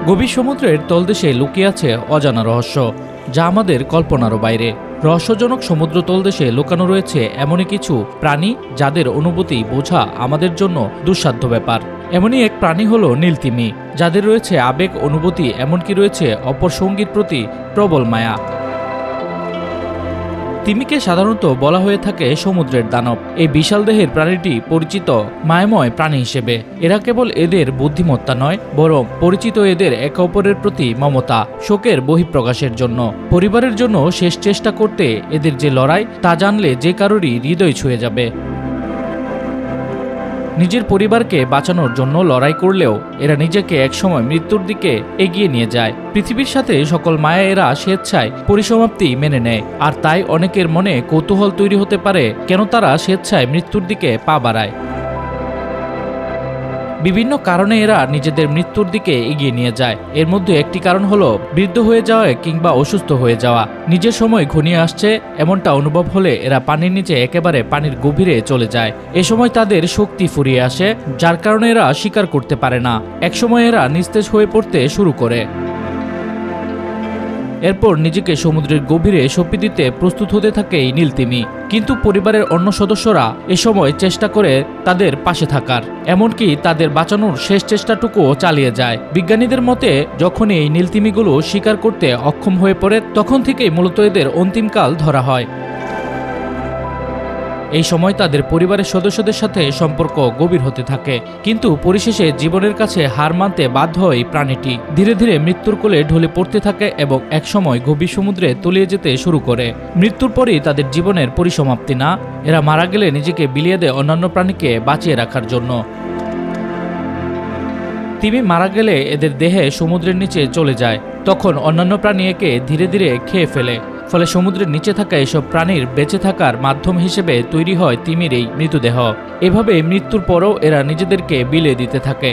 গভীর সমুদ্রের তলদেশে লুকিয়ে আছে অজানা রহস্য, যা আমাদের কল্পনারও বাইরে। রহস্যজনক সমুদ্র তলদেশে লুকানো রয়েছে এমনই কিছু প্রাণী যাদের অনুভূতি বোঝা আমাদের জন্য দুঃসাধ্য ব্যাপার। এমনই এক প্রাণী হলো নীলতিমি, যাদের রয়েছে আবেগ, অনুভূতি, এমনকি রয়েছে অপর সঙ্গীর প্রতি প্রবল মায়া। তিমিকে সাধারণত বলা হয়ে থাকে সমুদ্রের দানব। এই বিশাল দেহের প্রাণীটি পরিচিত মায়াময় প্রাণী হিসেবে। এরা কেবল এদের বুদ্ধিমত্তা নয়, বরং পরিচিত এদের একে অপরের প্রতি মমতা, শোকের বহিঃপ্রকাশের জন্য। পরিবারের জন্য শেষ চেষ্টা করতে এদের যে লড়াই, তা জানলে যে কারোরই হৃদয় ছুঁয়ে যাবে। নিজের পরিবারকে বাঁচানোর জন্য লড়াই করলেও এরা নিজেকে একসময় মৃত্যুর দিকে এগিয়ে নিয়ে যায়। পৃথিবীর সাথে সকল মায়া এরা স্বেচ্ছায় পরিসমাপ্তি মেনে নেয়। আর তাই অনেকের মনে কৌতূহল তৈরি হতে পারে, কেন তারা স্বেচ্ছায় মৃত্যুর দিকে পা বাড়ায়। বিভিন্ন কারণে এরা নিজেদের মৃত্যুর দিকে এগিয়ে নিয়ে যায়। এর মধ্যে একটি কারণ হলো বৃদ্ধ হয়ে যাওয়া কিংবা অসুস্থ হয়ে যাওয়া। নিজের সময় ঘনিয়ে আসছে এমনটা অনুভব হলে এরা পানির নিচে একেবারে পানির গভীরে চলে যায়। এ সময় তাদের শক্তি ফুরিয়ে আসে, যার কারণে এরা শিকার করতে পারে না। একসময় এরা নিস্তেজ হয়ে পড়তে শুরু করে। এরপর নিজেকে সমুদ্রের গভীরে সঁপে দিতে প্রস্তুত হতে থাকে এই নীলতিমি। কিন্তু পরিবারের অন্য সদস্যরা এ সময় চেষ্টা করে তাদের পাশে থাকার, এমনকি তাদের বাঁচানোর শেষ চেষ্টাটুকুও চালিয়ে যায়। বিজ্ঞানীদের মতে যখনই এই নীলতিমিগুলো শিকার করতে অক্ষম হয়ে পড়ে, তখন থেকেই মূলত এদের অন্তিমকাল ধরা হয়। এই সময় তাদের পরিবারের সদস্যদের সাথে সম্পর্ক গভীর হতে থাকে, কিন্তু পরিশেষে জীবনের কাছে হার মানতে বাধ্য হয় এই প্রাণীটি। ধীরে ধীরে মৃত্যুর কোলে ঢলে পড়তে থাকে এবং একসময় গভীর সমুদ্রে তলিয়ে যেতে শুরু করে। মৃত্যুর পরেই তাদের জীবনের পরিসমাপ্তি না, এরা মারা গেলে নিজেকে বিলিয়ে দেয় অন্যান্য প্রাণীকে বাঁচিয়ে রাখার জন্য। তিমি মারা গেলে এদের দেহে সমুদ্রের নিচে চলে যায়। তখন অন্যান্য প্রাণী একে ধীরে ধীরে খেয়ে ফেলে। ফলে সমুদ্রের নিচে থাকা এসব প্রাণীর বেঁচে থাকার মাধ্যম হিসেবে তৈরি হয় তিমির এই মৃতদেহ। এভাবে মৃত্যুর পরও এরা নিজেদেরকে বিলিয়ে দিতে থাকে।